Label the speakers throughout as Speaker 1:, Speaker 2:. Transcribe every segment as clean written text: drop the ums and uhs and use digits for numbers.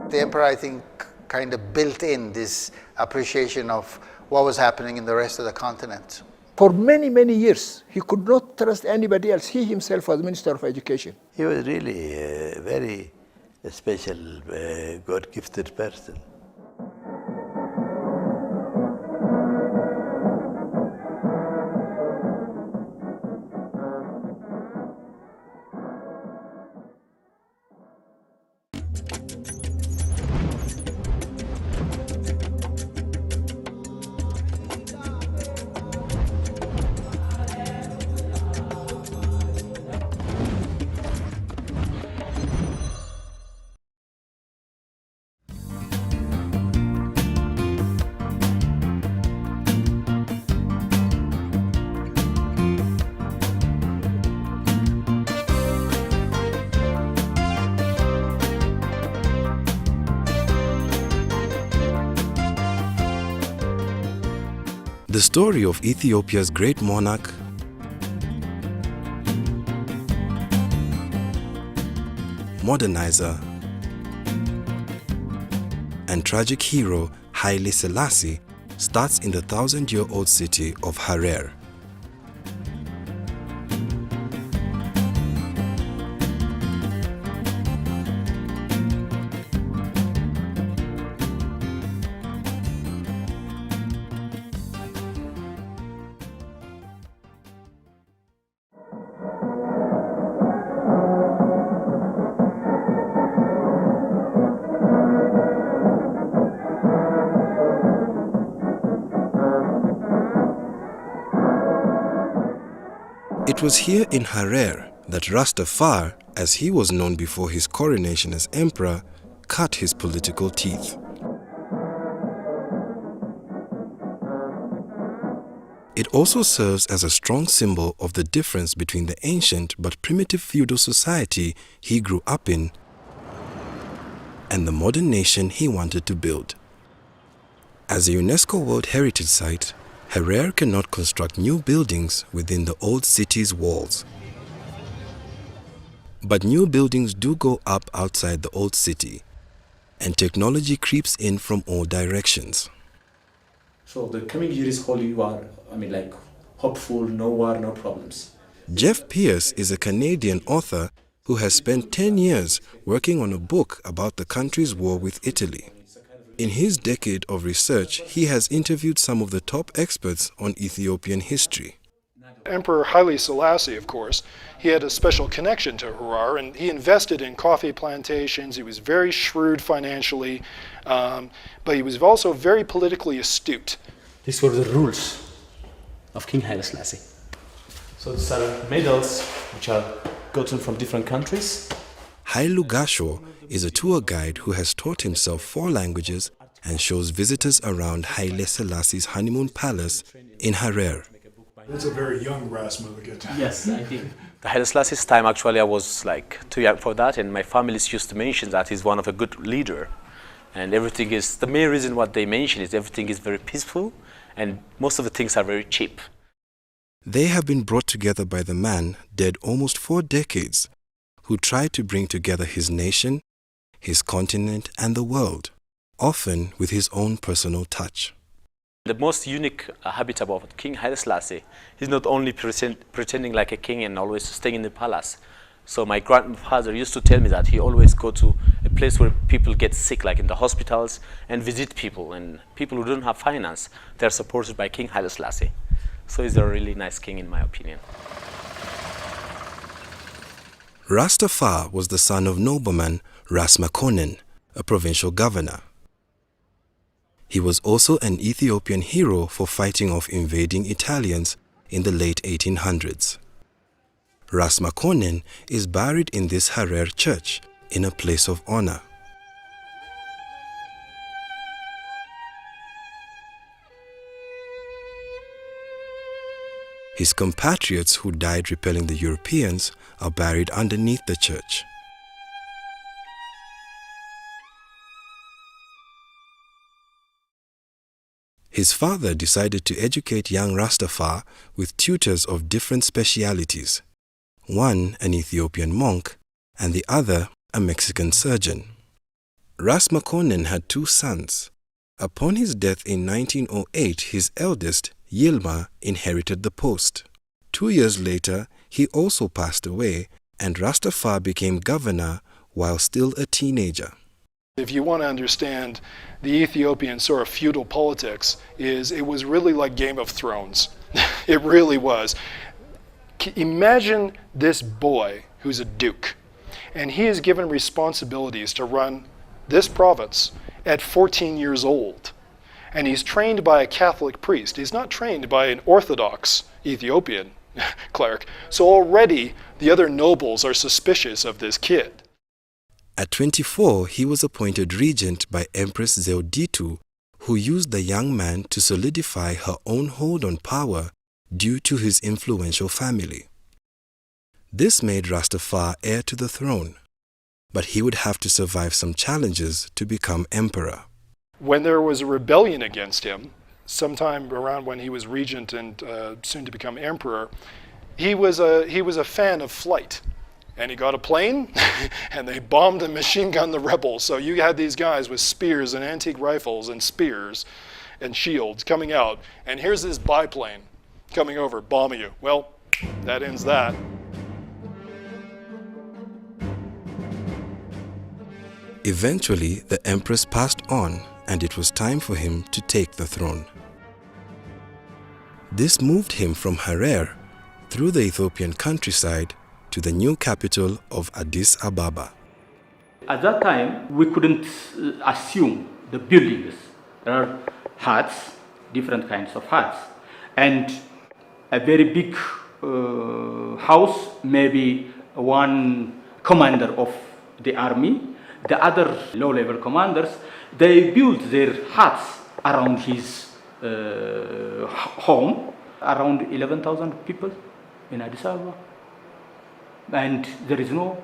Speaker 1: The emperor, I think, kind of built in this appreciation of what was happening in the rest of the continent.
Speaker 2: For many, many years, he could not trust anybody else. He himself was Minister of Education.
Speaker 3: He was really a very special, God-gifted person.
Speaker 4: The story of Ethiopia's great monarch, modernizer, and tragic hero Haile Selassie starts in the 1,000-year-old city of Harar. It was here in Harar that Rastafari, as he was known before his coronation as emperor, cut his political teeth. It also serves as a strong symbol of the difference between the ancient but primitive feudal society he grew up in and the modern nation he wanted to build. As a UNESCO World Heritage Site, Harar cannot construct new buildings within the old city's walls. But new buildings do go up outside the old city, and technology creeps in from all directions.
Speaker 5: So the coming year is holy war. Hopeful, no war, no problems.
Speaker 4: Jeff Pierce is a Canadian author who has spent 10 years working on a book about the country's war with Italy. In his decade of research, he has interviewed some of the top experts on Ethiopian history.
Speaker 6: Emperor Haile Selassie, of course, he had a special connection to Harar, and he invested in coffee plantations. He was very shrewd financially, but he was also very politically astute.
Speaker 5: These were the rules of King Haile Selassie. So these are medals which are gotten from different countries.
Speaker 4: Hailu Gasho is a tour guide who has taught himself 4 languages and shows visitors around Haile Selassie's honeymoon palace in Harar.
Speaker 7: That's a very young Rasmussen.
Speaker 5: Yes, I think. The Haile Selassie's time, actually, I was too young for that, and my family used to mention that he's one of a good leader. And everything is, the main reason what they mention is everything is very peaceful, and most of the things are very cheap.
Speaker 4: They have been brought together by the man, dead almost 4 decades, who tried to bring together his nation, his continent, and the world, often with his own personal touch.
Speaker 5: The most unique habit about King Haile Selassie, he's not only pretending like a king and always staying in the palace. So my grandfather used to tell me that he always go to a place where people get sick, like in the hospitals, and visit people. And people who don't have finance, they're supported by King Haile Selassie. So he's a really nice king, in my opinion.
Speaker 4: Rastafari was the son of nobleman Ras Makonnen, a provincial governor. He was also an Ethiopian hero for fighting off invading Italians in the late 1800s. Ras Makonnen is buried in this Harar church in a place of honor. His compatriots who died repelling the Europeans are buried underneath the church. His father decided to educate young Rastafari with tutors of different specialities, one an Ethiopian monk and the other a Mexican surgeon. Ras Makonnen had 2 sons. Upon his death in 1908, his eldest, Yilma, inherited the post. 2 years later, he also passed away, and Rastafari became governor while still a teenager.
Speaker 6: If you want to understand the Ethiopian sort of feudal politics, it was really like Game of Thrones. It really was. Imagine this boy who's a duke, and he is given responsibilities to run this province at 14 years old. And he's trained by a Catholic priest. He's not trained by an Orthodox Ethiopian cleric. So already the other nobles are suspicious of this kid.
Speaker 4: At 24, he was appointed regent by Empress Zewditu, who used the young man to solidify her own hold on power due to his influential family. This made Rastafari heir to the throne, but he would have to survive some challenges to become emperor.
Speaker 6: When there was a rebellion against him, sometime around when he was regent and soon to become emperor, he was a fan of flight. And he got a plane, and they bombed and machine gunned the rebels. So you had these guys with spears and antique rifles and spears and shields coming out. And here's this biplane coming over, bombing you. Well, that ends that.
Speaker 4: Eventually, the empress passed on, and it was time for him to take the throne. This moved him from Harar through the Ethiopian countryside to the new capital of Addis Ababa.
Speaker 8: At that time, we couldn't assume the buildings. There are huts, different kinds of huts, and a very big house, maybe one commander of the army. The other low-level commanders, they built their huts around his home, around 11,000 people in Addis Ababa. And there is no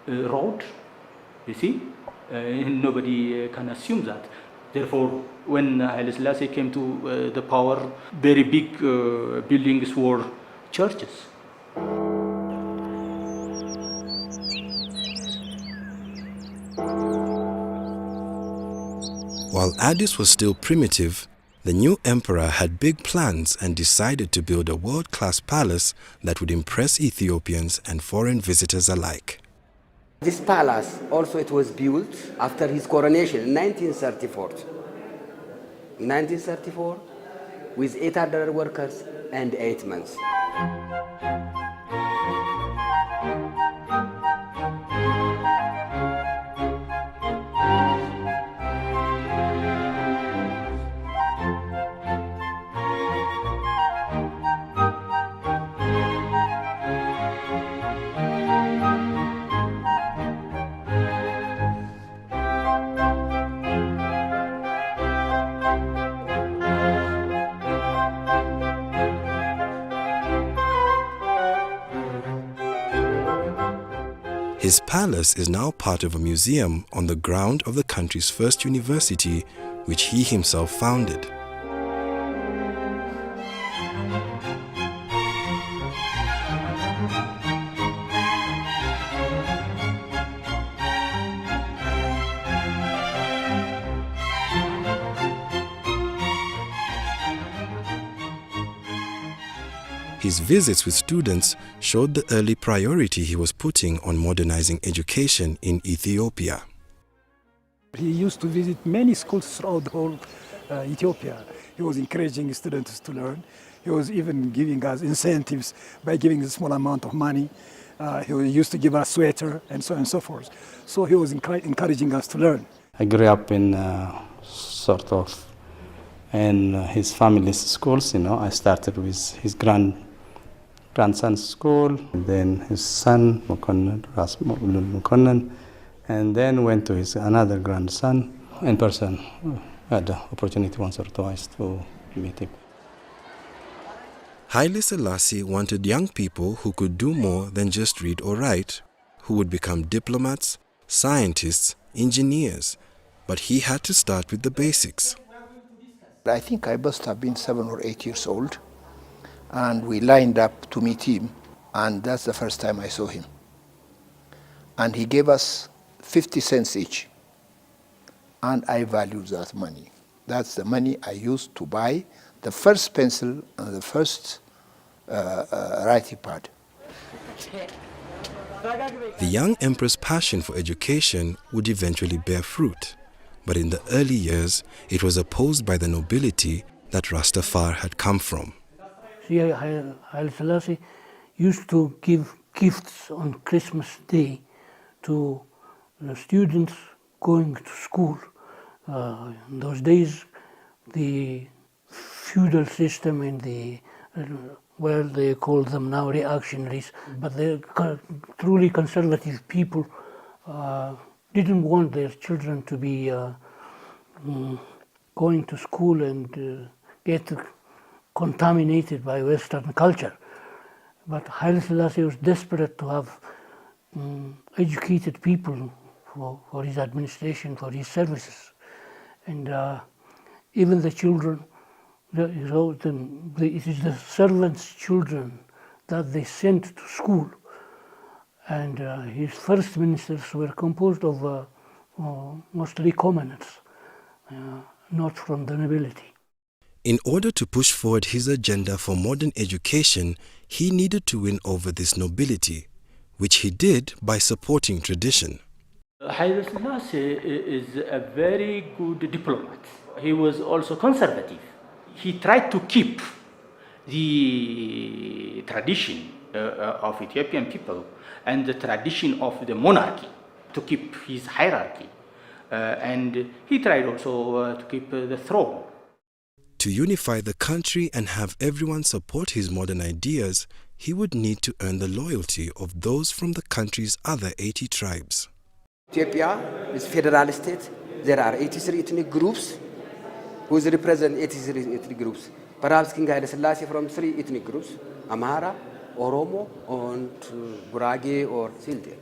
Speaker 8: road, you see. Nobody can assume that. Therefore, when Haile Selassie came to the power, very big buildings were churches.
Speaker 4: While Addis was still primitive, the new emperor had big plans and decided to build a world-class palace that would impress Ethiopians and foreign visitors alike.
Speaker 9: This palace also it was built after his coronation in 1934. In 1934, with 800 workers and 8 months.
Speaker 4: His palace is now part of a museum on the ground of the country's first university, which he himself founded. His visits with students showed the early priority he was putting on modernizing education in Ethiopia.
Speaker 10: He used to visit many schools throughout the whole Ethiopia. He was encouraging students to learn. He was even giving us incentives by giving a small amount of money. He used to give us sweater and so on and so forth. So he was encouraging us to learn.
Speaker 11: I grew up in in his family's schools. I started with his grandson's school, and then his son, Ras Makonnen, and then went to his another grandson in person. I had the opportunity once or twice to meet him.
Speaker 4: Haile Selassie wanted young people who could do more than just read or write, who would become diplomats, scientists, engineers, but he had to start with the basics.
Speaker 2: I think I must have been 7 or 8 years old, and we lined up to meet him, and that's the first time I saw him. And he gave us 50 cents each. and I value that money. That's the money I used to buy the first pencil and the first writing pad.
Speaker 4: The young emperor's passion for education would eventually bear fruit, but in the early years it was opposed by the nobility that Rastafari had come from.
Speaker 12: Haile Selassie used to give gifts on Christmas Day to the students going to school. In those days, the feudal system in the well, they call them now reactionaries, but the truly conservative people didn't want their children to be going to school and get contaminated by Western culture. But Haile Selassie was desperate to have educated people for his administration, for his services. And even the children, it is the servants' children that they sent to school. And his first ministers were composed of mostly commoners, not from the nobility.
Speaker 4: In order to push forward his agenda for modern education, he needed to win over this nobility, which he did by supporting tradition.
Speaker 8: Haile Selassie is a very good diplomat. He was also conservative. He tried to keep the tradition of Ethiopian people and the tradition of the monarchy, to keep his hierarchy. And he tried also to keep the throne.
Speaker 4: To unify the country and have everyone support his modern ideas, he would need to earn the loyalty of those from the country's other 80 tribes.
Speaker 9: Ethiopia is a federal state. There are 83 ethnic groups who represent 83 ethnic groups. Perhaps King Haile Selassie from 3 ethnic groups, Amhara, Oromo, and Gurage or Silde.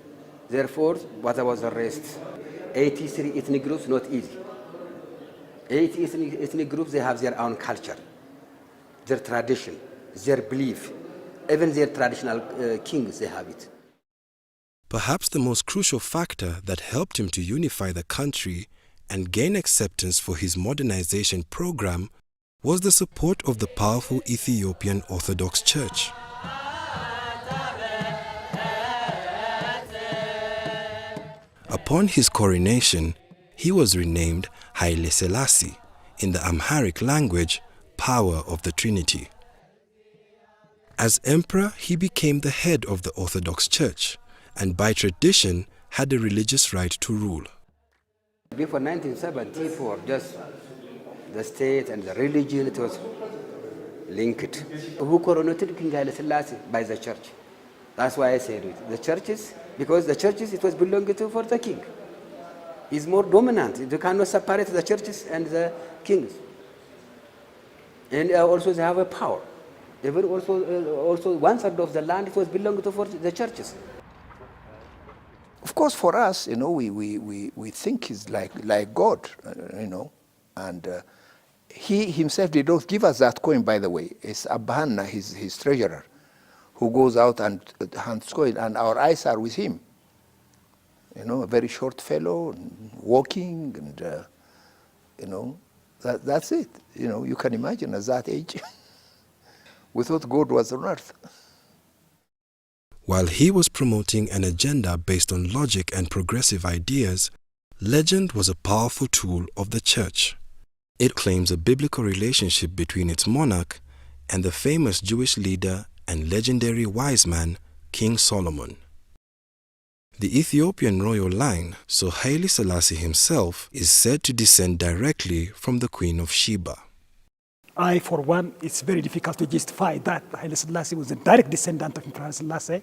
Speaker 9: Therefore, what was the rest? 83 ethnic groups, not easy. 80 ethnic groups, they have their own culture, their tradition, their belief. Even their traditional kings, they have it.
Speaker 4: Perhaps the most crucial factor that helped him to unify the country and gain acceptance for his modernization program was the support of the powerful Ethiopian Orthodox Church. Upon his coronation, he was renamed Haile Selassie, in the Amharic language, Power of the Trinity. As emperor, he became the head of the Orthodox Church, and by tradition had the religious right to rule.
Speaker 9: Before 1974, just the state and the religion, it was linked. Who coronated King Haile Selassie? By the church. That's why I said it. The churches, because the churches, it was belonging to for the king. He's more dominant. You cannot separate the churches and the kings. And also they have a power. Even also 1/3 of the land, it was belonging to for the churches.
Speaker 2: Of course, for us, we think he's like God, and he himself did not give us that coin, by the way. It's Abbahanna, his treasurer, who goes out and hands coin, and our eyes are with him. A very short fellow, walking, and that's it. You can imagine at that age, we thought God was on earth.
Speaker 4: While he was promoting an agenda based on logic and progressive ideas, legend was a powerful tool of the church. It claims a biblical relationship between its monarch and the famous Jewish leader and legendary wise man, King Solomon. The Ethiopian royal line, so Haile Selassie himself, is said to descend directly from the Queen of Sheba.
Speaker 10: For one, it's very difficult to justify that Haile Selassie was a direct descendant of Emperor Selassie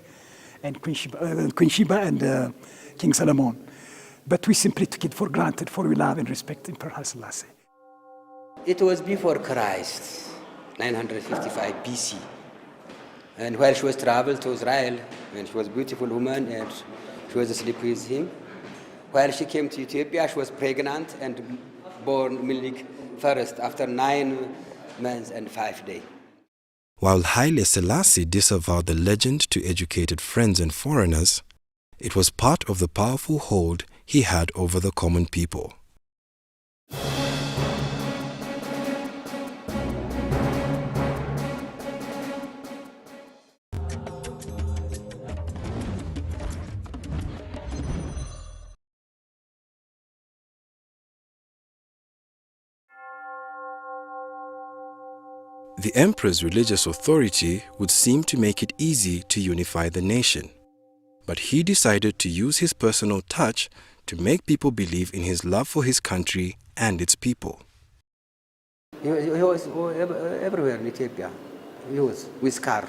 Speaker 10: and Queen Sheba and King Solomon. But we simply took it for granted, for we love and respect Emperor Haile Selassie.
Speaker 9: It was before Christ, 955 BC. And while she was traveled to Israel, and she was a beautiful woman, and she was asleep with him. While she came to Ethiopia, she was pregnant and born Milik first after 9 months and 5 days.
Speaker 4: While Haile Selassie disavowed the legend to educated friends and foreigners, it was part of the powerful hold he had over the common people. The emperor's religious authority would seem to make it easy to unify the nation, but he decided to use his personal touch to make people believe in his love for his country and its people.
Speaker 9: He was everywhere in Ethiopia. He was with car.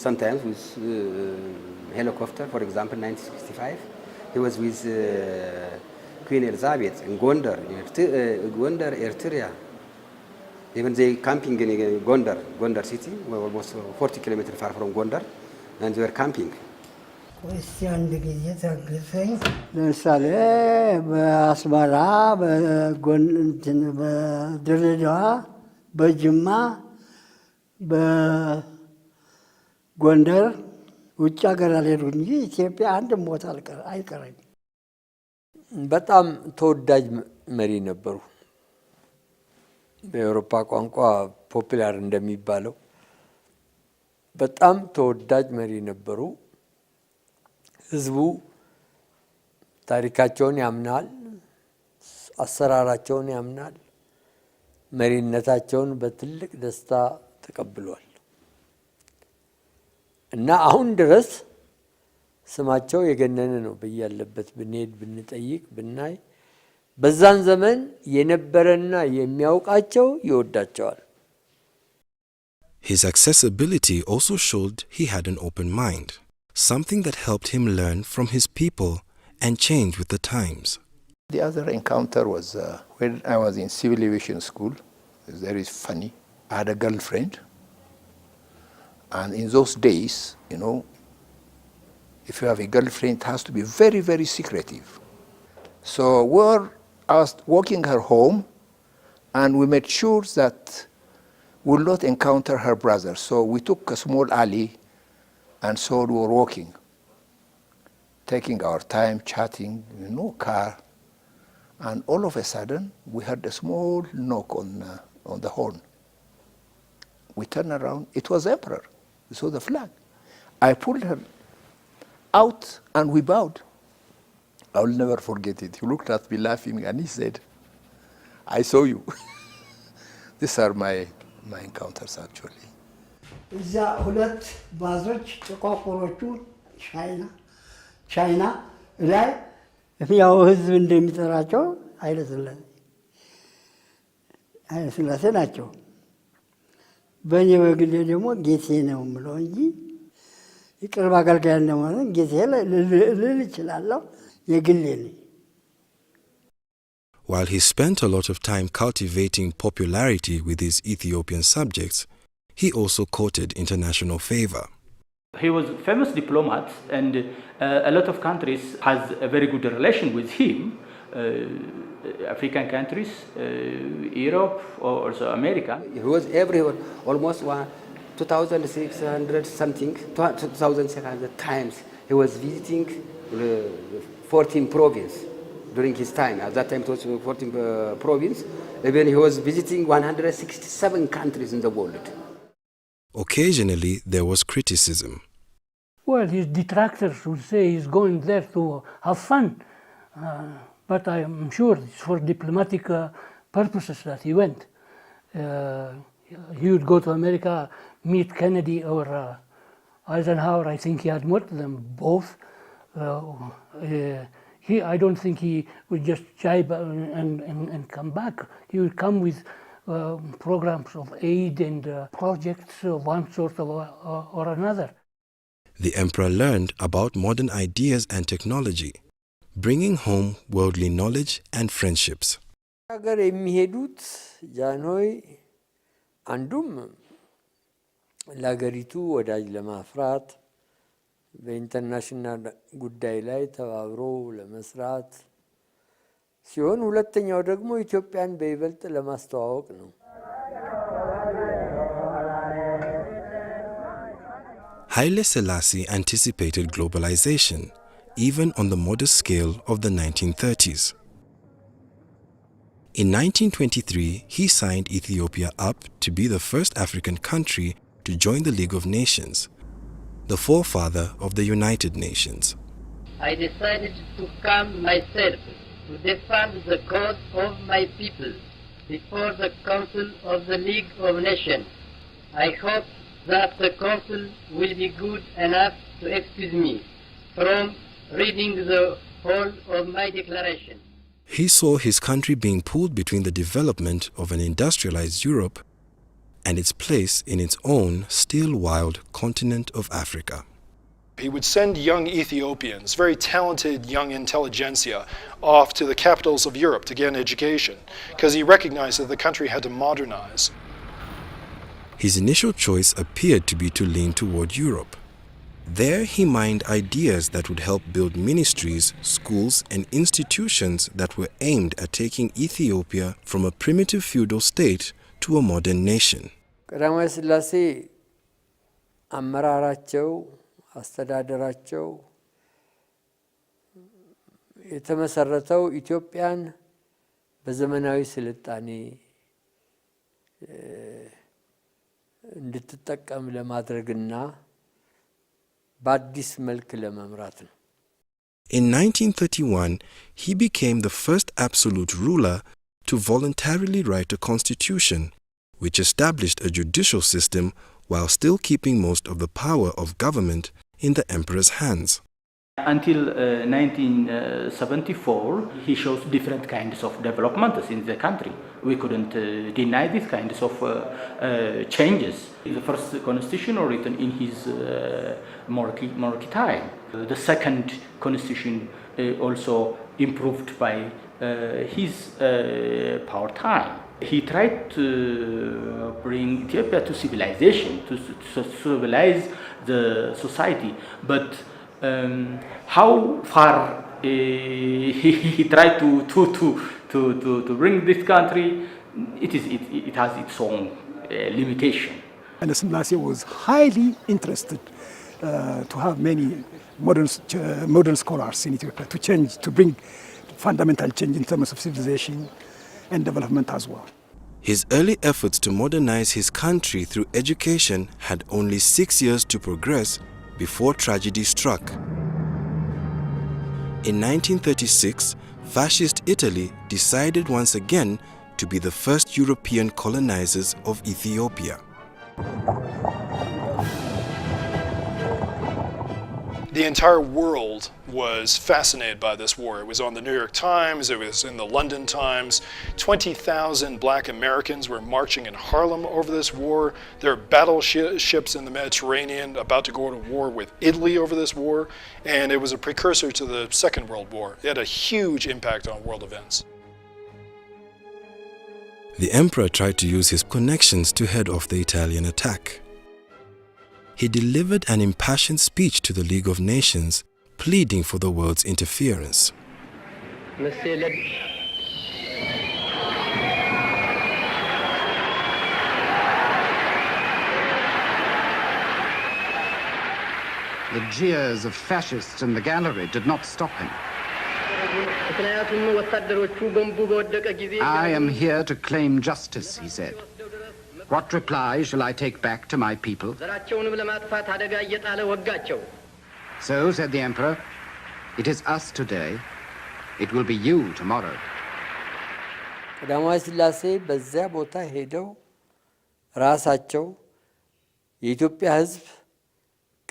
Speaker 9: Sometimes with helicopter, for example, 1965. He was with Queen Elizabeth in Gondar, Eritrea. Even they camping in Gondar city, we're almost 40 kilometers far from Gondar, and they were camping.
Speaker 13: ለምሳሌ በአስመራ፣ በድሬዳዋ፣ በጅማ፣ በጎንደር ውጭ ሀገር አልሄድኩ እንጂ ኢትዮጵያ አንድም ቦታ አይቀረኝ።
Speaker 14: በጣም ተወዳጅ መሪ ነበሩ። በአውሮፓ ቋንቋ ፖፑላር እንደሚባለው በጣም ተወዳጅ መሪ ነበሩ። ህዝቡ ታሪካቸውን ያምናል፣ አሰራራቸውን ያምናል፣ መሪነታቸውን በትልቅ ደስታ ተቀብሏል እና አሁን ድረስ ስማቸው የገነነ ነው። በያለበት ብንሄድ ብንጠይቅ ብናይ በዛን ዘመን የነበረና የሚያውቃቸው ይወዳቸዋል።
Speaker 4: His accessibility also showed he had an open mind, something that helped him learn from his people and change with the times.
Speaker 2: The other encounter was when I was in civil aviation school. It's very funny. I had a girlfriend, and in those days, you know, if you have a girlfriend, it has to be very, very secretive. So I was walking her home, and we made sure that we will not encounter her brother. So we took a small alley, and so we were walking, taking our time, chatting, no car. And all of a sudden, we heard a small knock on the horn. We turned around. It was Emperor. We saw the flag. I pulled her out, and we bowed. I will never forget it. He looked at me laughing, and he said, "I saw you." These are my encounters, actually.
Speaker 13: እዛ ሁለት ባዞች ጥቋቁሮቹ ቻይና ላይ ያው ህዝብ እንደሚጠራቸው ኃይለ ሥላሴ ናቸው። በእኔ በግሌ ደግሞ ጌቴ ነው የምለው እንጂ የቅርብ አገልጋይ እንደሆነ ጌቴ ልል እችላለሁ። የግሌ ነኝ።
Speaker 4: While he spent a lot of time cultivating popularity with his Ethiopian subjects, he also courted international favor.
Speaker 8: He was a famous diplomat, and a lot of countries has a very good relation with him. African countries, Europe, or also America.
Speaker 9: He was everywhere, almost 2,600 something, 2,600 times. He was visiting 14 provinces during his time. At that time it was 14 provinces. Even he was visiting 167 countries in the world.
Speaker 4: Occasionally, there was criticism.
Speaker 12: Well, his detractors would say he's going there to have fun. But I am sure it's for diplomatic purposes that he went. He would go to America, meet Kennedy or Eisenhower. I think he had met them both. I don't think he would just jibe and come back. He would come with programs of aid and projects of one sort or another.
Speaker 4: The emperor learned about modern ideas and technology, bringing home worldly knowledge and friendships.
Speaker 14: ሀገር የሚሄዱት ጃንሆይ አንዱም ለሀገሪቱ ወዳጅ ለማፍራት በኢንተርናሽናል ጉዳይ ላይ ተባብሮ ለመስራት ሲሆን ሁለተኛው ደግሞ ኢትዮጵያን በይበልጥ ለማስተዋወቅ ነው።
Speaker 4: Haile Selassie anticipated globalization, even on the modest scale of the 1930s. In 1923, he signed Ethiopia up to be the first African country to join the League of Nations, the forefather of the United Nations.
Speaker 15: I decided to come myself to defend the cause of my people before the Council of the League of Nations. I hope that the Council will be good enough to excuse me from reading the whole of my declaration.
Speaker 4: He saw his country being pulled between the development of an industrialized Europe and its place in its own still wild continent of Africa.
Speaker 6: He would send young Ethiopians, very talented young intelligentsia, off to the capitals of Europe to get an education, because he recognized that the country had to modernize.
Speaker 4: His initial choice appeared to be to lean toward Europe. There he mined ideas that would help build ministries, schools, and institutions that were aimed at taking Ethiopia from a primitive feudal state to a modern nation.
Speaker 14: ቀዳማዊ ሥላሴ አመራራቸው አስተዳደራቸው የተመሰረተው ኢትዮጵያን በዘመናዊ ስልጣኔ እንድትጠቀም ለማድረግና በአዲስ መልክ ለመምራት ነው።
Speaker 4: In 1931, he became the first absolute ruler to voluntarily write a constitution, which established a judicial system while still keeping most of the power of government in the emperor's hands.
Speaker 8: Until 1974, he shows different kinds of developments in the country. We couldn't deny these kinds of changes. The first constitution written in his monarchy time. The second constitution also improved by his power time. He tried to bring Ethiopia to civilization, to civilize the society, but how far he tried to bring this country, it has its own limitation.
Speaker 10: Haile Selassie was highly interested to have many modern scholars in Ethiopia to bring fundamental change in terms of civilization and development as well.
Speaker 4: His early efforts to modernize his country through education had only 6 years to progress before tragedy struck. In 1936, fascist Italy decided once again to be the first European colonizers of Ethiopia.
Speaker 6: The entire world was fascinated by this war. It was on the New York Times, it was in the London Times. 20,000 black Americans were marching in Harlem over this war. There are battleships in the Mediterranean about to go to war with Italy over this war, and it was a precursor to the Second World War. It had a huge impact on world events.
Speaker 4: The emperor tried to use his connections to head off the Italian attack. He delivered an impassioned speech to the League of Nations, pleading for the world's interference.
Speaker 16: The jeers of fascists in the gallery did not stop him. I am here to claim justice, he said. What reply shall I take back to my people? So, said the emperor, it is us today, it will be you tomorrow.
Speaker 14: ቀዳማዊ ሥላሴ በዚያ ቦታ ሄደው ራሳቸው የኢትዮጵያ ሕዝብ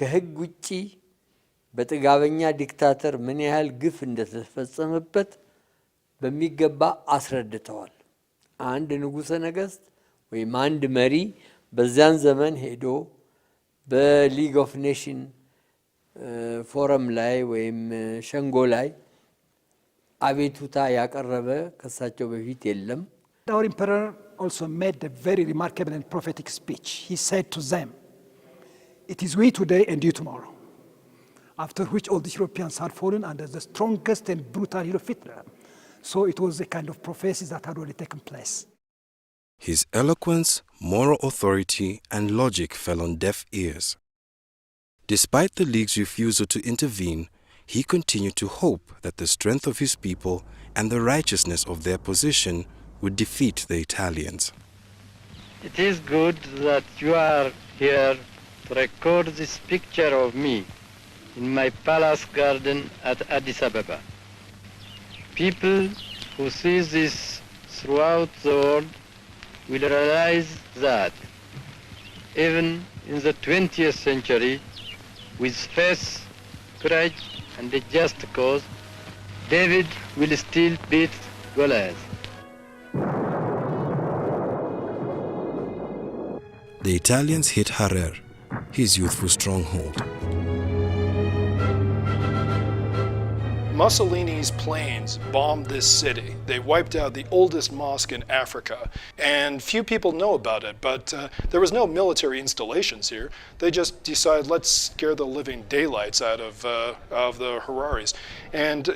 Speaker 14: ከሕግ ውጪ በጥጋበኛ ዲክታተር ምን ያህል ግፍ እንደተፈጸመበት በሚገባ አስረድተዋል። አንድ ንጉሠ ነገሥት ወይም አንድ መሪ በዚያን ዘመን ሄዶ በሊግ ኦፍ ኔሽን ፎረም ላይ ወይም ሸንጎ ላይ አቤቱታ ያቀረበ ከሳቸው በፊት የለም።
Speaker 10: Our emperor also made a very remarkable and prophetic speech. He said to them, "It is we today and you tomorrow." After which all the Europeans had fallen under the strongest and brutal heel of Hitler. So it was a kind of prophecy that had already taken place.
Speaker 4: His eloquence, moral authority, and logic fell on deaf ears. Despite the League's refusal to intervene, he continued to hope that the strength of his people and the righteousness of their position would defeat the Italians.
Speaker 15: It is good that you are here to record this picture of me in my palace garden at Addis Ababa. People who see this throughout the world will realize that even in the 20th century, with faith, courage, and a just cause, David will still beat Goliath.
Speaker 4: The Italians hit Harar, his youthful stronghold.
Speaker 6: Mussolini's planes bombed this city. They wiped out the oldest mosque in Africa, and few people know about it, but there was no military installations here. They just decided, let's scare the living daylights out of the Hararis. And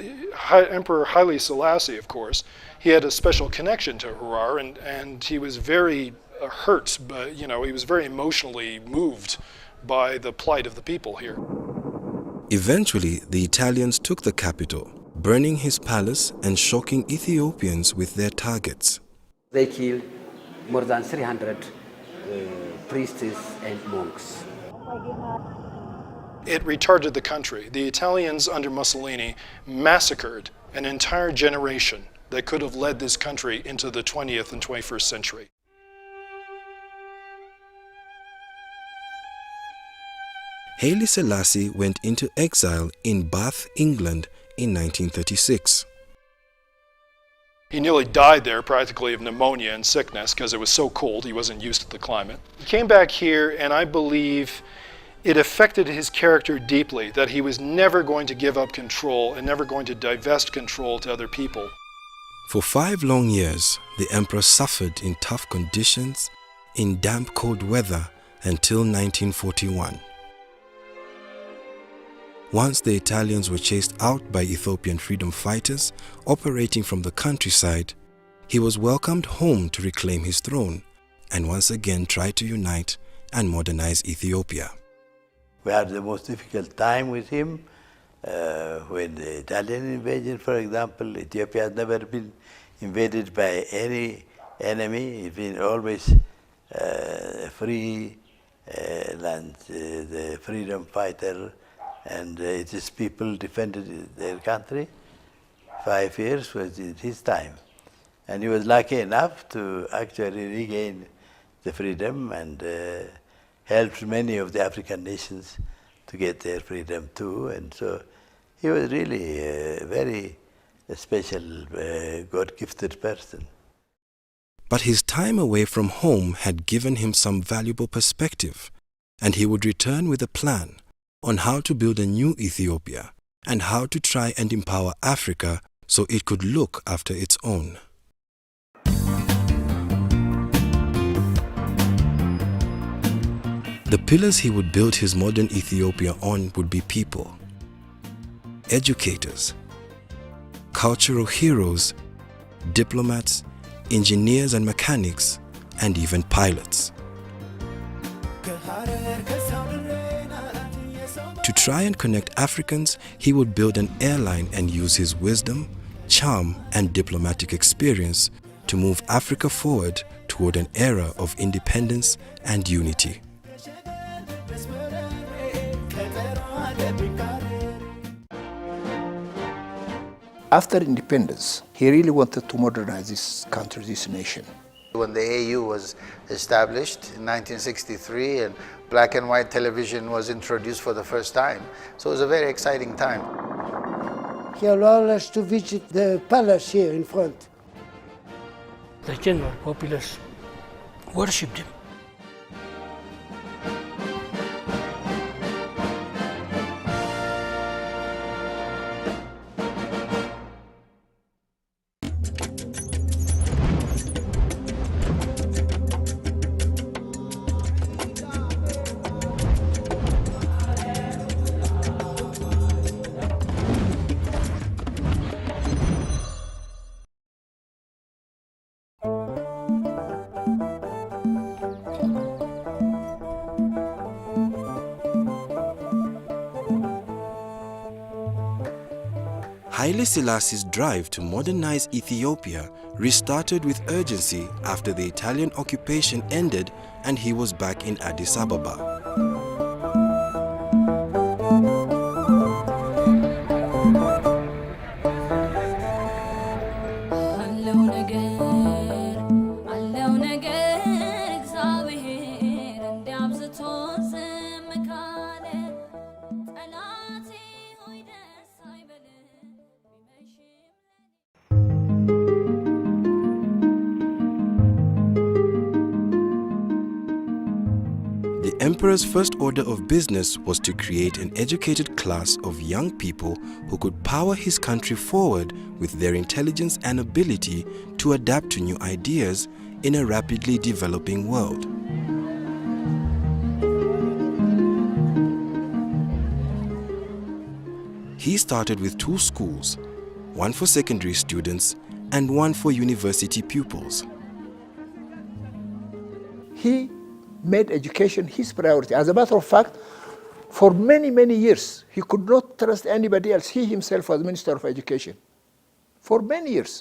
Speaker 6: Emperor Haile Selassie, of course, he had a special connection to Harar, and he was very hurt, but he was very emotionally moved by the plight of the people here.
Speaker 4: Eventually, the Italians took the capital, burning his palace and shocking Ethiopians with their targets.
Speaker 9: They killed more than 300 priests and monks.
Speaker 6: It retarded the country. The Italians under Mussolini massacred an entire generation that could have led this country into the 20th and 21st century.
Speaker 4: Haile Selassie went into exile in Bath, England in 1936.
Speaker 6: He nearly died there practically of pneumonia and sickness because it was so cold, he wasn't used to the climate. He came back here, and I believe it affected his character deeply, that he was never going to give up control and never going to divest control to other people.
Speaker 4: For 5 long years, the emperor suffered in tough conditions, in damp cold weather until 1941. Once the Italians were chased out by Ethiopian freedom fighters operating from the countryside, he was welcomed home to reclaim his throne and once again try to unite and modernize Ethiopia.
Speaker 3: We had the most difficult time with him when the Italian invasion, for example. Ethiopia has never been invaded by any enemy. It's been always a free land, the freedom fighter, and its people defended their country. 5 years was his time. And he was lucky enough to actually regain the freedom and helped many of the African nations to get their freedom too. And so he was really a very special, God-gifted person.
Speaker 4: But his time away from home had given him some valuable perspective, and he would return with a plan on how to build a new Ethiopia and how to try and empower Africa so it could look after its own. The pillars he would build his modern Ethiopia on would be people, educators, cultural heroes, diplomats, engineers and mechanics, and even pilots. To try and connect Africans, he would build an airline and use his wisdom, charm, and diplomatic experience to move Africa forward toward an era of independence and unity.
Speaker 2: After independence, he really wanted to modernize this country, this nation.
Speaker 1: When the AU was established in 1963 and black and white television was introduced for the first time, so it was a very exciting time.
Speaker 13: He allowed us to visit the palace here in front.
Speaker 12: The general populace worshipped him.
Speaker 4: Haile Selassie's drive to modernize Ethiopia restarted with urgency after the Italian occupation ended and he was back in Addis Ababa.
Speaker 17: Alone again.
Speaker 4: emperor's first order of business was to create an educated class of young people who could power his country forward with their intelligence and ability to adapt to new ideas in a rapidly developing world. He started with 2 schools, one for secondary students and one for university pupils.
Speaker 2: He made education his priority. As a matter of fact, for many, many years, he could not trust anybody else. He himself was Minister of Education. For many years.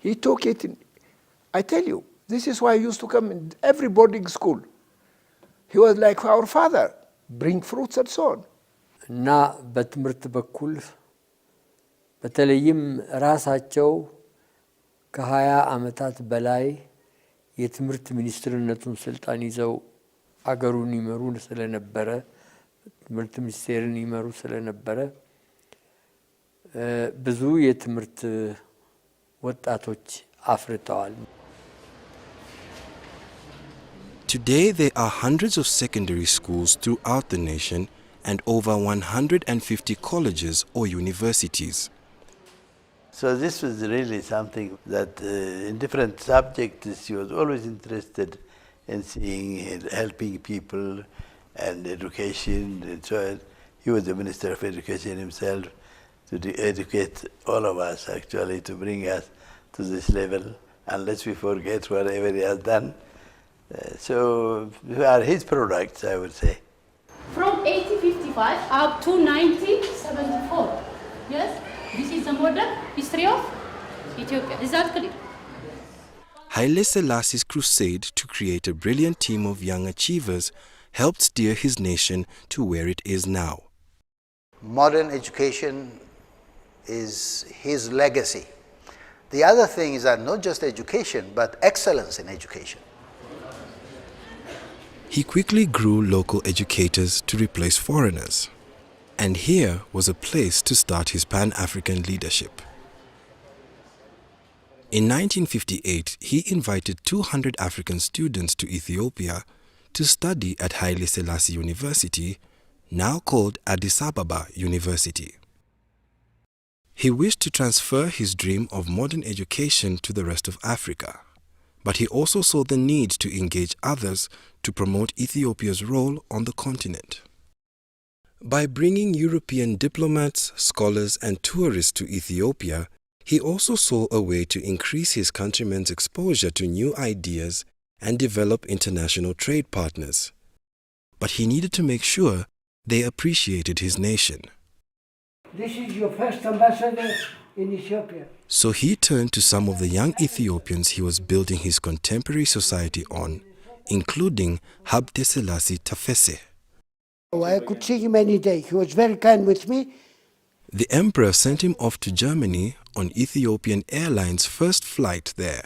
Speaker 2: He took it in, I tell you, this is why he used to come in every boarding school. He was like our father, bring fruits and so on.
Speaker 14: እና በትምህርት በኩል በተለይም ራሳቸው ከ20 ዓመታት በላይ የትምህርት ሚኒስትርነቱን ስልጣን ይዘው አገሩን ይመሩ ስለነበረ ትምህርት ሚኒስቴርን ይመሩ ስለነበረ ብዙ የትምህርት ወጣቶች አፍርተዋል።
Speaker 4: Today there are hundreds of secondary schools throughout the nation and over 150 colleges or universities.
Speaker 3: So this was really something that in different subjects he was always interested in seeing, helping people and education and so on. He was the Minister of Education himself to educate all of us actually, to bring us to this level, unless we forget whatever he has done. So we are his products, I would say.
Speaker 17: From 1855 up to 1974, yes? This is the modern history of Ethiopia. Is that clear?
Speaker 4: Haile Selassie's crusade to create a brilliant team of young achievers helped steer his nation to where it is now.
Speaker 1: Modern education is his legacy. The other thing is that not just education, but excellence in education.
Speaker 4: He quickly grew local educators to replace foreigners. And here was a place to start his Pan-African leadership. In 1958, he invited 200 African students to Ethiopia to study at Haile Selassie University, now called Addis Ababa University. He wished to transfer his dream of modern education to the rest of Africa, but he also saw the need to engage others to promote Ethiopia's role on the continent. By bringing European diplomats, scholars and tourists to Ethiopia, he also saw a way to increase his countrymen's exposure to new ideas and develop international trade partners. But he needed to make sure they appreciated his nation.
Speaker 13: This is your first ambassador in Ethiopia.
Speaker 4: So he turned to some of the young Ethiopians he was building his contemporary society on, including Haile Selassie Tafese.
Speaker 13: Oh, I could see him any day. He was very kind with me.
Speaker 4: The emperor sent him off to Germany on Ethiopian Airlines' first flight there.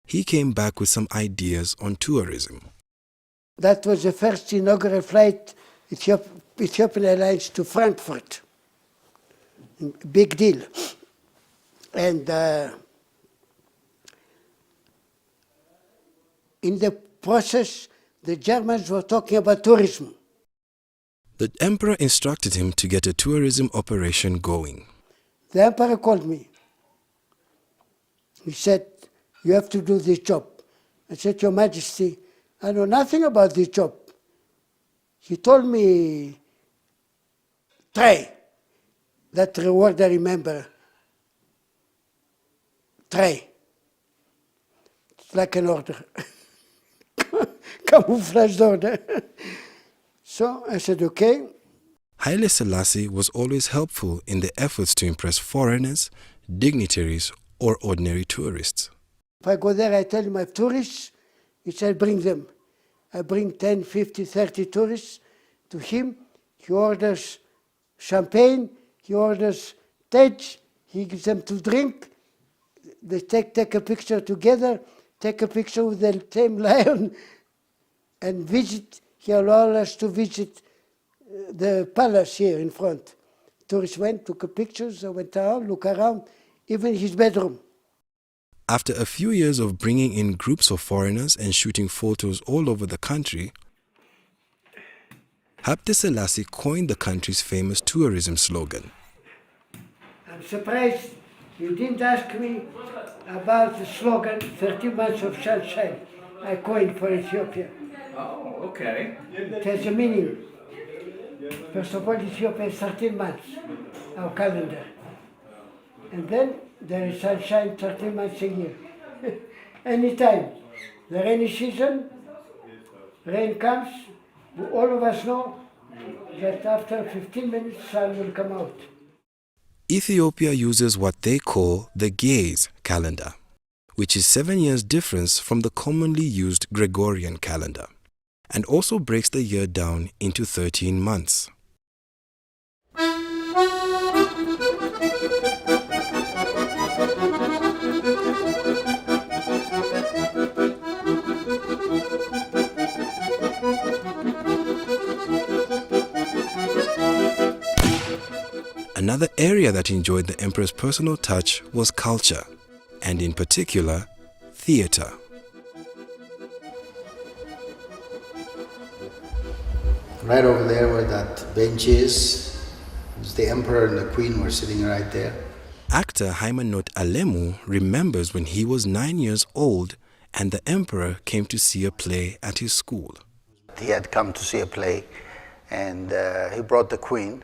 Speaker 4: He came back with some ideas on tourism.
Speaker 13: That was the first inaugural flight, Ethiopian Airlines to Frankfurt. Big deal. And in the process, the Germans were talking about tourism.
Speaker 4: The emperor instructed him to get a tourism operation going.
Speaker 13: The emperor called me. He said, you have to do this job. I said, Your Majesty, I know nothing about this job. He told me, try. That reward I remember. Try. It's like an order. Camouflaged order. So I said, okay.
Speaker 4: Haile Selassie was always helpful in the efforts to impress foreigners, dignitaries, or ordinary tourists.
Speaker 13: If I go there, I tell him I have tourists. He said, bring them. I bring 10, 50, 30 tourists to him. He orders champagne. He orders tej. He gives them to drink. They take a picture together, take a picture with the same lion, and visit. He allowed us to visit the palace here in front. Tourists went, took pictures, went around, look around, even his bedroom.
Speaker 4: After a few years of bringing in groups of foreigners and shooting photos all over the country, Haile Selassie coined the country's famous tourism slogan.
Speaker 13: I'm surprised you didn't ask me about the slogan 30 months of sunshine I coined for Ethiopia.
Speaker 2: Oh, okay.
Speaker 13: It has a meaning. First of all, Ethiopia is 13 months, our calendar. And then there is sunshine 13 months a year. Anytime. The rainy season, rain comes, all of us know that after 15 minutes sun will come out.
Speaker 4: Ethiopia uses what they call the Gaze calendar, which is 7 years difference from the commonly used Gregorian calendar, and also breaks the year down into 13 months. Another area that enjoyed the emperor's personal touch was culture, and in particular, theater.
Speaker 1: Right over there where that bench is, the emperor and the queen were sitting right there.
Speaker 4: Actor Haimanot Alemu remembers when he was 9 years old and the emperor came to see a play at his school.
Speaker 1: He had come to see a play, and he brought the queen,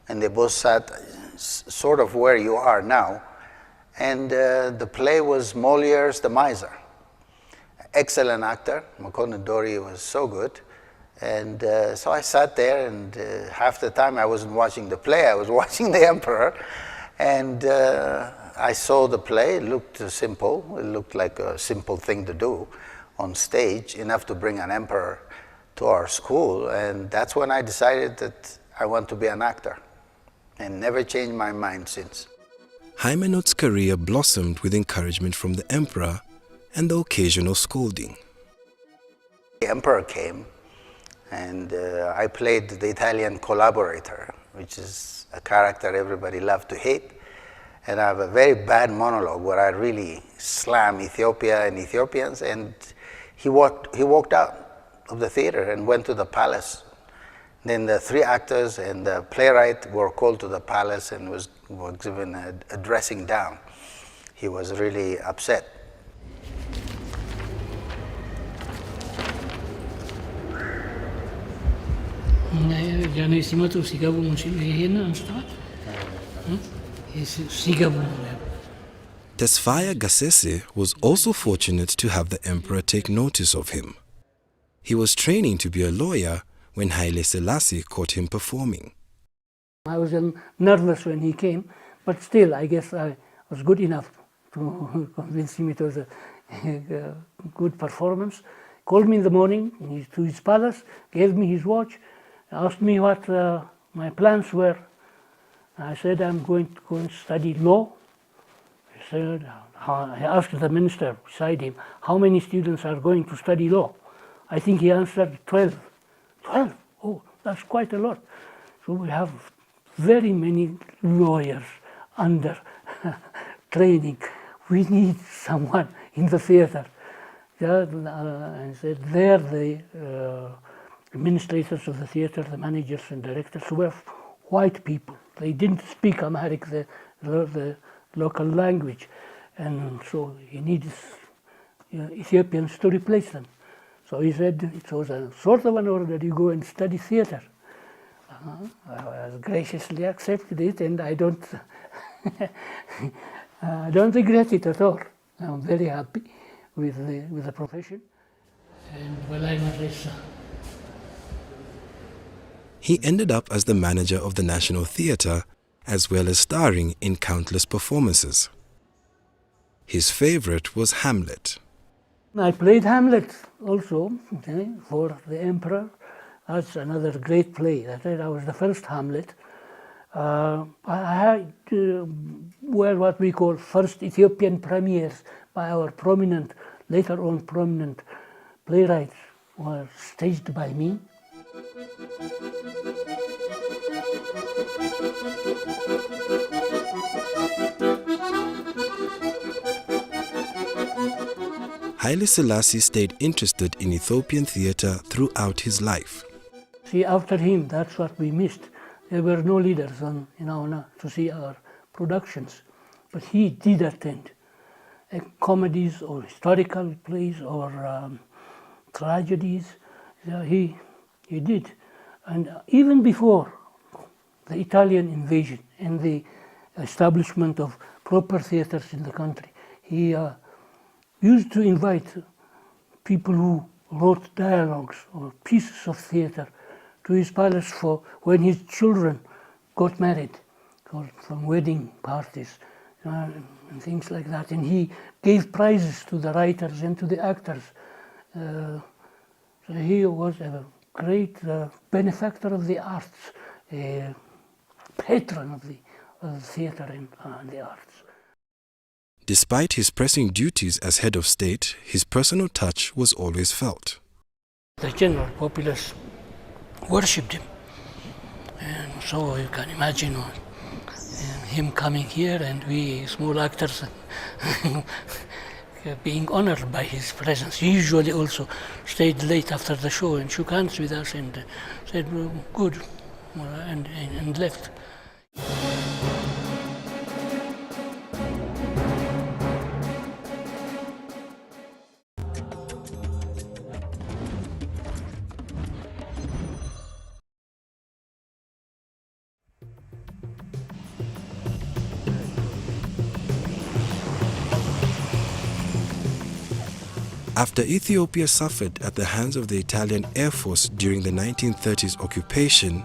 Speaker 1: and they both sat sort of where you are now. And the play was Molière's The Miser. Excellent actor. Makonnen Dori was so good. And so I sat there, and half the time I wasn't watching the play, I was watching the emperor. And I saw the play. It looked simple. It looked like a simple thing to do on stage, enough to bring an emperor to our school. And that's when I decided that I want to be an actor, and never changed my mind since.
Speaker 4: Haimanot's career blossomed with encouragement from the emperor and the occasional scolding.
Speaker 1: The emperor came, and I played the Italian collaborator, which is a character everybody loved to hate. And I have a very bad monologue where I really slam Ethiopia and Ethiopians, and he walked out of the theater and went to the palace. Then the 3 actors and the playwright were called to the palace and were given a dressing down. He was really upset.
Speaker 4: Tesfaye Gassese was also fortunate to have the emperor take notice of him. He was training to be a lawyer when Haile Selassie caught him performing.
Speaker 12: I was nervous when he came, but still I guess I was good enough to convince him it was a good performance. Called me in the morning to his palace, gave me his watch, asked me what my plans were. I said I'm going to go and study law. He said, I asked the minister beside him, how many students are going to study law? I think he answered 12. 12? Oh, that's quite a lot. So we have very many lawyers under training. We need someone in the theater. I said, there the administrators of the theater, the managers and directors were white people. They didn't speak Amharic, the local language. And so he needs Ethiopians to replace them. So he said it was a sort of an order, you go and study theater. I graciously accepted it, and I don't, I don't regret it at all. I'm very happy with the profession. And well, I'm a racer.
Speaker 4: He ended up as the manager of the National Theatre, as well as starring in countless performances. His favorite was Hamlet.
Speaker 12: I played Hamlet also for the emperor. That's another great play. I was the first Hamlet. I had were what we call first Ethiopian premieres by our prominent, later on prominent playwrights, were staged by me.
Speaker 4: Haile Selassie stayed interested in Ethiopian theatre throughout his life.
Speaker 12: See, after him, that's what we missed. There were no leaders on, to see our productions. But he did attend comedies or historical plays or tragedies. He did. And even before the Italian invasion and the establishment of proper theaters in the country, he used to invite people who wrote dialogues or pieces of theater to his palace for when his children got married, or from wedding parties and things like that. And he gave prizes to the writers and to the actors. So he was a great benefactor of the arts, a patron of the theater and the arts.
Speaker 4: Despite his pressing duties as head of state, his personal touch was always felt.
Speaker 12: The general populace worshipped him. And so you can imagine him coming here and we small actors being honored by his presence. He usually also stayed late after the show and shook hands with us and said, good, and left.
Speaker 4: After Ethiopia suffered at the hands of the Italian Air Force during the 1930s occupation,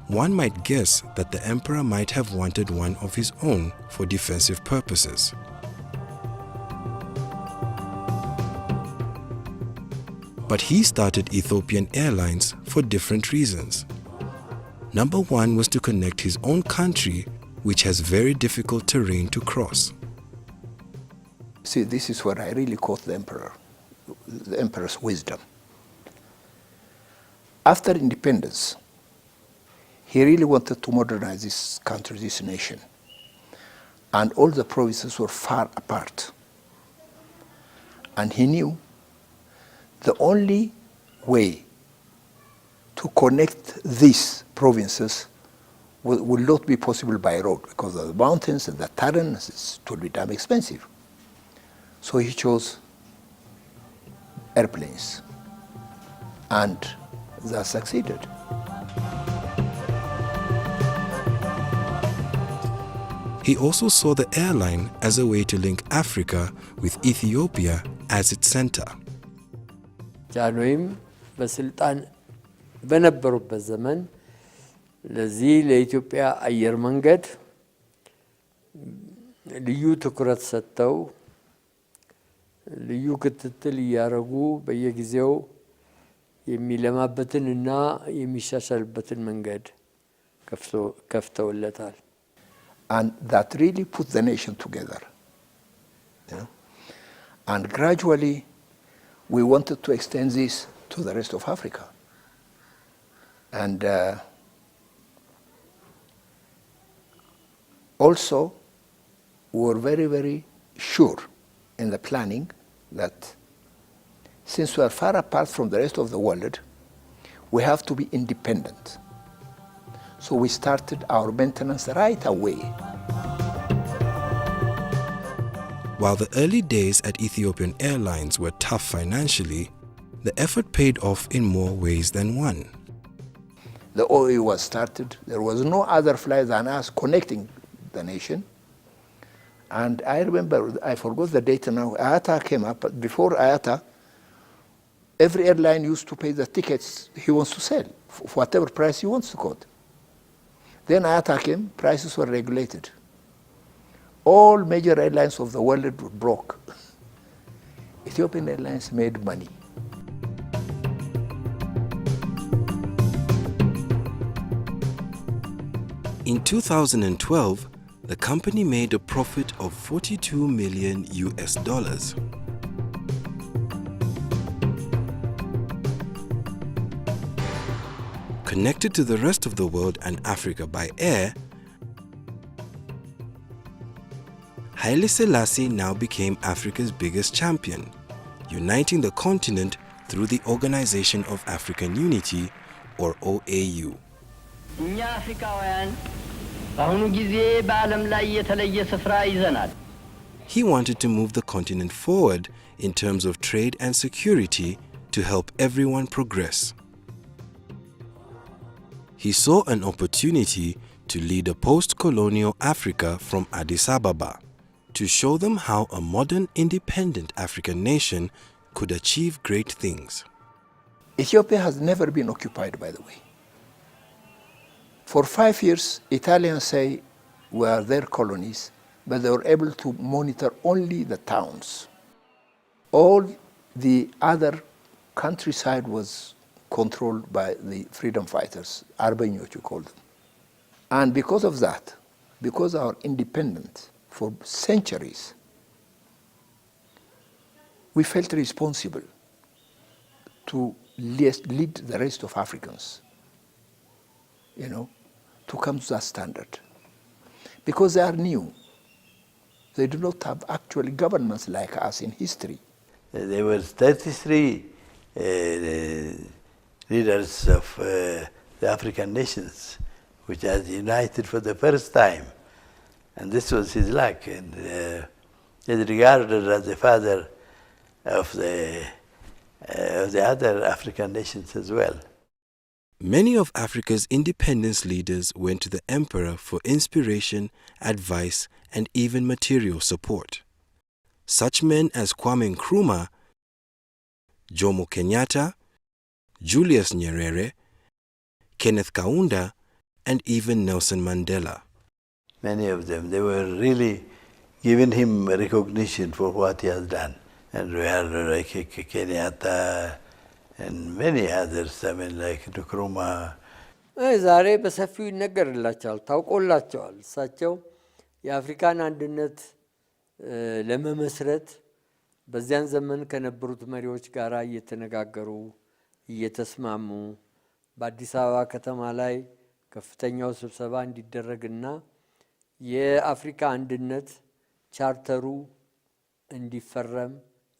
Speaker 4: one might guess that the emperor might have wanted one of his own for defensive purposes. But he started Ethiopian Airlines for different reasons. Number one was to connect his own country, which has very difficult terrain to cross.
Speaker 2: See, this is where I really caught the emperor's wisdom. After independence, he really wanted to modernize this country, this nation. And all the provinces were far apart. And he knew the only way to connect these provinces would not be possible by road because of the mountains and the terrain, it would be damn expensive. So he chose airplanes, and that succeeded.
Speaker 4: He also saw the airline as a way to link Africa with Ethiopia as its center.
Speaker 14: ጃንሆይም በስልጣን በነበሩበት ዘመን ለዚህ ለኢትዮጵያ አየር መንገድ ልዩ ትኩረት ሰጥተው ልዩ ክትትል እያደረጉ በየጊዜው የሚለማበትንና የሚሻሻልበትን መንገድ ከፍተውለታል።
Speaker 2: And that really put the nation together. And gradually we wanted to extend this to the rest of Africa. And also we were very, very sure in the planning that since we are far apart from the rest of the world, we have to be independent. So we started our maintenance right away.
Speaker 4: While the early days at Ethiopian Airlines were tough financially, the effort paid off in more ways than one.
Speaker 2: The OA was started. There was no other flight than us connecting the nation. And I remember, I forgot the date now, IATA came up. But before IATA, every airline used to pay the tickets he wants to sell, for whatever price he wants to quote. Then IATA came, prices were regulated. All major airlines of the world were broke. Ethiopian Airlines made money.
Speaker 4: In 2012, the company made a profit of $42 million. Connected to the rest of the world and Africa by air, Haile Selassie now became Africa's biggest champion, uniting the continent through the Organization of African Unity, or OAU.
Speaker 15: እኛ አፍሪካውያን በአሁኑ ጊዜ በዓለም ላይ የተለየ ስፍራ ይዘናል።
Speaker 4: He wanted to move the continent forward in terms of trade and security to help everyone progress. He saw an opportunity to lead a post-colonial Africa from Addis Ababa, to show them how a modern independent African nation could achieve great things.
Speaker 2: Ethiopia has never been occupied, by the way. For 5 years, Italians say were their colonies, but they were able to monitor only the towns. All the other countryside was controlled by the freedom fighters, Arbenyot you call them. And because of that, because our independence for centuries, we felt responsible to lead the rest of Africans, to come to that standard. Because they are new. They do not have actually governments like us in history.
Speaker 3: There were 33 leaders of the African nations, which are united for the first time. And this was his luck. And he's regarded as the father of the other African nations as well.
Speaker 4: Many of Africa's independence leaders went to the emperor for inspiration, advice, and even material support. Such men as Kwame Nkrumah, Jomo Kenyatta, Julius Nyerere, Kenneth Kaunda, and even Nelson Mandela.
Speaker 3: Many of them, they were really giving him recognition for what he has done. And we had like Kenyatta and many others, like Nkrumah.
Speaker 14: ዛሬ በሰፊው ይነገርላቸዋል፣ ታውቆላቸዋል። እሳቸው የአፍሪካን አንድነት ለመመስረት በዚያን ዘመን ከነበሩት መሪዎች ጋር እየተነጋገሩ እየተስማሙ በአዲስ አበባ ከተማ ላይ ከፍተኛው ስብሰባ እንዲደረግና የአፍሪካ አንድነት ቻርተሩ እንዲፈረም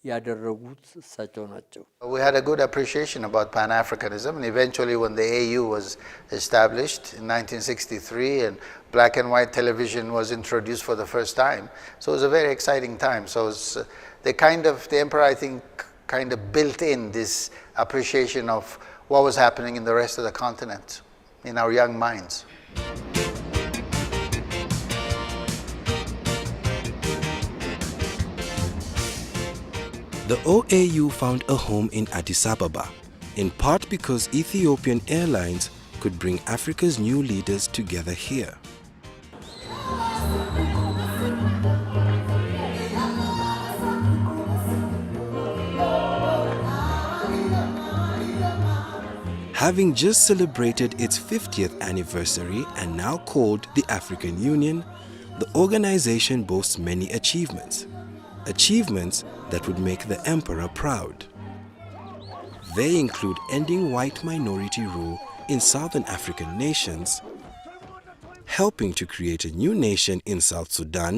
Speaker 14: ያደረጉት እሳቸው ናቸው።
Speaker 1: We had a good appreciation about Pan-Africanism, and eventually when the AU was established in 1963 and black and white television was introduced for the first time, so it was a very exciting time. So it's, the emperor, I think, kind of built in this appreciation of what was happening in the rest of the continent in our young minds.
Speaker 4: The OAU found a home in Addis Ababa, in part because Ethiopian Airlines could bring Africa's new leaders together here. Having just celebrated its 50th anniversary and now called the African Union, the organization boasts many achievements. Achievements that would make the emperor proud. They include ending white minority rule in southern African nations, helping to create a new nation in South Sudan,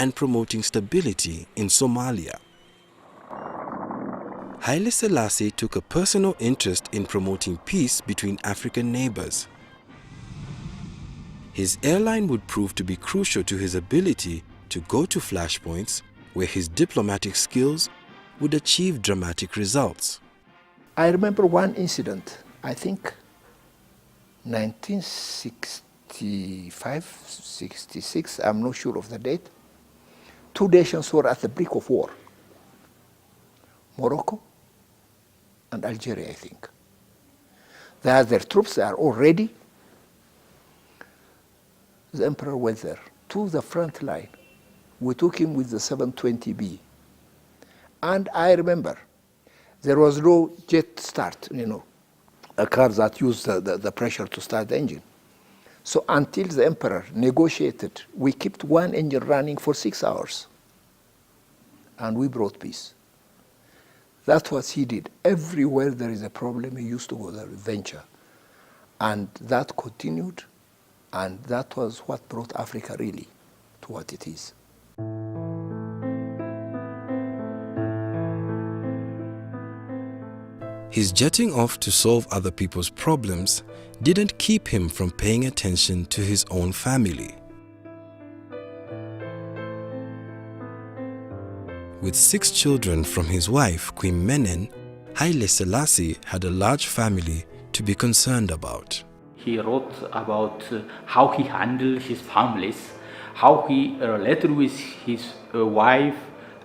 Speaker 4: and promoting stability in Somalia. Haile Selassie took a personal interest in promoting peace between African neighbors. His airline would prove to be crucial to his ability to go to flashpoints where his diplomatic skills would achieve dramatic results.
Speaker 2: I remember one incident, I think 1965, 66, I'm not sure of the date. Two nations were at the brink of war. Morocco and Algeria, I think. They had their troops, they are all ready. The emperor went there to the front line. We took him with the 720B. And I remember there was no jet start, a car that used the pressure to start the engine. So until the emperor negotiated, we kept one engine running for 6 hours. And we brought peace. That's what he did. Everywhere there is a problem, he used to go there with venture. And that continued, and that was what brought Africa really to what it is.
Speaker 4: His jetting off to solve other people's problems didn't keep him from paying attention to his own family. With 6 children from his wife, Queen Menen, Haile Selassie had a large family to be concerned about.
Speaker 8: He wrote about how he handled his families, how he related with his wife,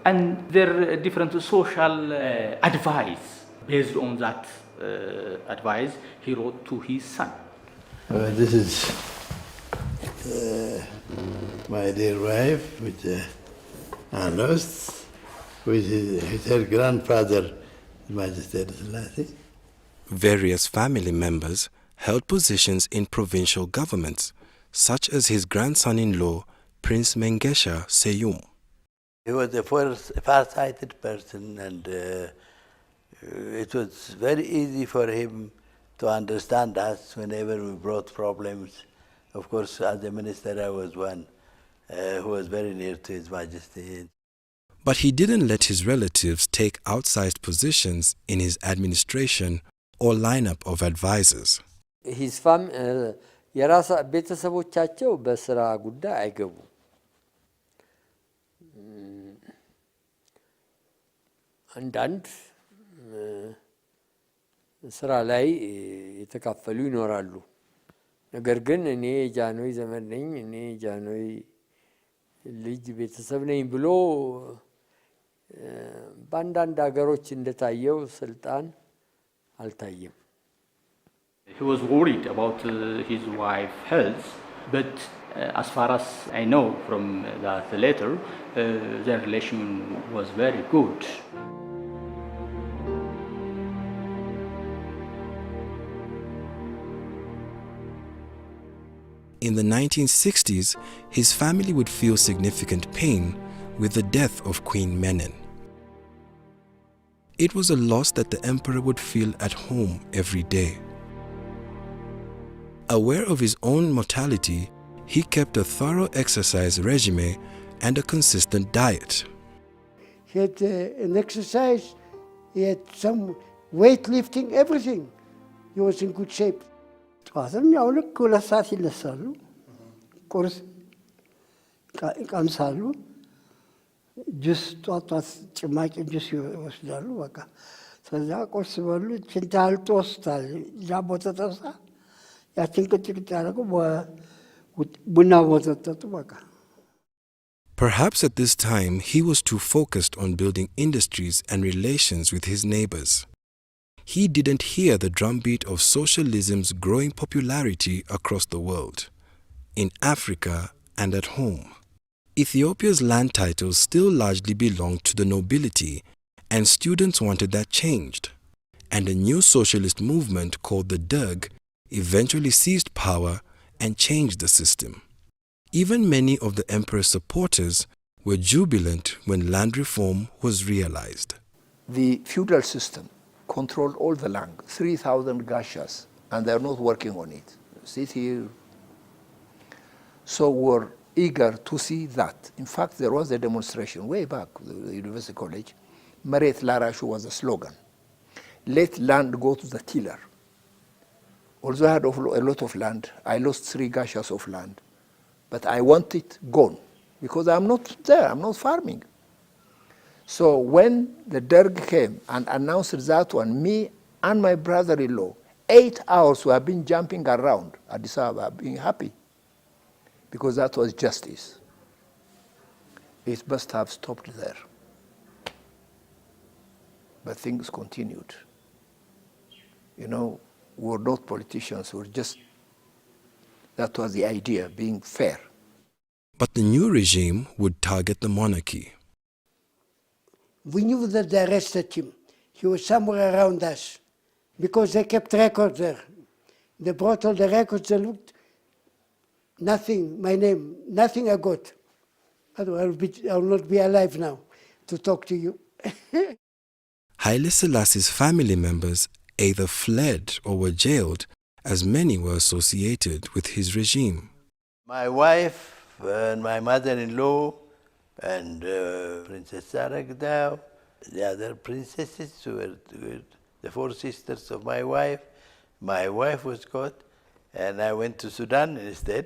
Speaker 8: and their different social advice. Based on that advice, he wrote to his son.
Speaker 3: This is my dear wife with Anos, with her grandfather, Majesty Haile Selassie.
Speaker 4: Various family members held positions in provincial governments, such as his grandson-in-law, Prince Mengesha Seyum.
Speaker 3: He was a far-sighted person, and it was very easy for him to understand us whenever we brought problems. Of course, as a minister, I was one who was very near to His Majesty.
Speaker 4: But he didn't let his relatives take outsized positions in his administration or lineup of advisors.
Speaker 14: His ቤተሰቦቻቸው በስራ ጉዳይ አይገቡም። አንዳንድ ስራ ላይ የተካፈሉ ይኖራሉ። ነገር ግን እኔ ጃኖይ ዘመን ነኝ፣ እኔ ጃኖይ ልጅ ቤተሰብ ነኝ ብሎ በአንዳንድ ሀገሮች እንደታየው ስልጣን አልታየም።
Speaker 8: He was worried about his wife's health, but as far as I know from that letter, their relation was very good.
Speaker 4: In the 1960s, his family would feel significant pain with the death of Queen Menen. It was a loss that the emperor would feel at home every day. Aware of his own mortality, he kept a thorough exercise regime and a consistent diet.
Speaker 13: He had an exercise, he had some weightlifting, everything. He was in good shape. ጠዋትም ያው ልክ 2 ሰዓት ይነሳሉ፣ ቁርስ ይቀምሳሉ፣ ጁስ ጧት ጭማቂ ጁስ ይወስዳሉ። በቃ ከዛ ቁርስ በሉ፣ ችንታል ጦስታል ዳቦ ተጠብሳ ያችን ቅጭቅጭ ያደረጉ ቡና ወተጠጡ በቃ።
Speaker 4: Perhaps at this time he was too focused on building industries and relations with his neighbors. He didn't hear the drumbeat of socialism's growing popularity across the world, in Africa and at home. Ethiopia's land titles still largely belonged to the nobility, and students wanted that changed. And a new socialist movement called the Derg eventually seized power and changed the system. Even many of the emperor's supporters were jubilant when land reform was realized.
Speaker 2: The feudal system controlled all the land, 3,000 gashas, and they're not working on it. Sit here. So we're eager to see that. In fact, there was a demonstration way back, the University College. Meret Larashu was a slogan. Let land go to the tiller. Although I had a lot of land, I lost 3 gashas of land. But I want it gone, because I'm not there, I'm not farming. So when the Derg came and announced that one, me and my brother-in-law, 8 hours we have been jumping around Addis Ababa, being happy, because that was justice. It must have stopped there. But things continued. You know, we're not politicians, we're just, that was the idea, being fair.
Speaker 4: But the new regime would target the monarchy.
Speaker 13: We knew that they arrested him. He was somewhere around us, because they kept records there. They brought all the records, they looked, nothing, my name, nothing I got. I will not be alive now to talk to you.
Speaker 4: Haile Selassie's family members either fled or were jailed, as many were associated with his regime.
Speaker 3: My wife and my mother-in-law and Princess Saragdao, the other princesses were the 4 sisters of my wife. My wife was caught, and I went to Sudan instead.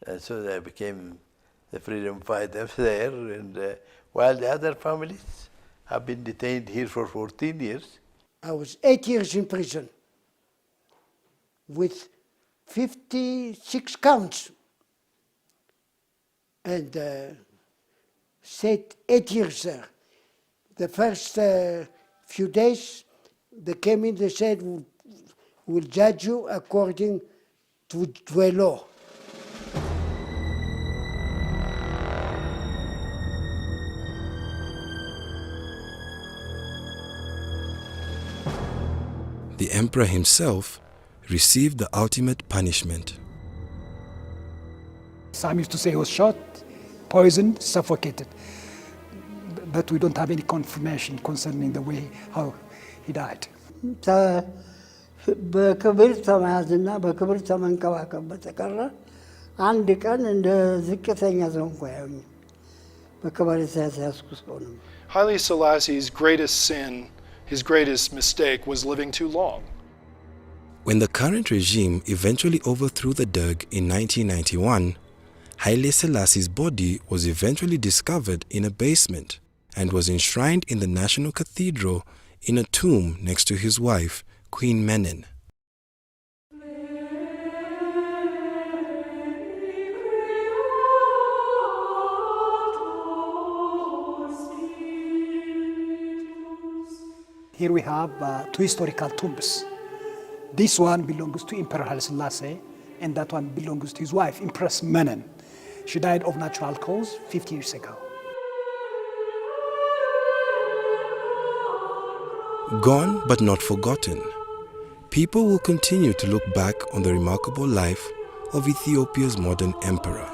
Speaker 3: And so I became the freedom fighter there, and while the other families have been detained here for 14 years.
Speaker 13: I was 8 years in prison with 56 counts, and stayed 8 years there. The first few days, they came in, they said, we'll judge you according to a law.
Speaker 4: The emperor himself received the ultimate punishment.
Speaker 10: Some used to say he was shot, poisoned, suffocated. But we don't have any confirmation concerning the way how he died.
Speaker 13: በክብር ተመያዝና በክብር ተመንከባከብ በተቀረ አንድ ቀን እንደ ዝቅተኛ ሰው እንኳ ያዩኝ በክብር የተያዝኩ ሰው ነው።
Speaker 6: Haile Selassie's greatest sin, his greatest mistake, was living too long.
Speaker 4: When the current regime eventually overthrew the Derg in 1991, Haile Selassie's body was eventually discovered in a basement and was enshrined in the National Cathedral in a tomb next to his wife, Queen Menen.
Speaker 10: Here we have 2 historical tombs. This one belongs to Emperor Haile Selassie, and that one belongs to his wife, Empress Menen. She died of natural cause 50 years ago.
Speaker 4: Gone but not forgotten, people will continue to look back on the remarkable life of Ethiopia's modern emperor.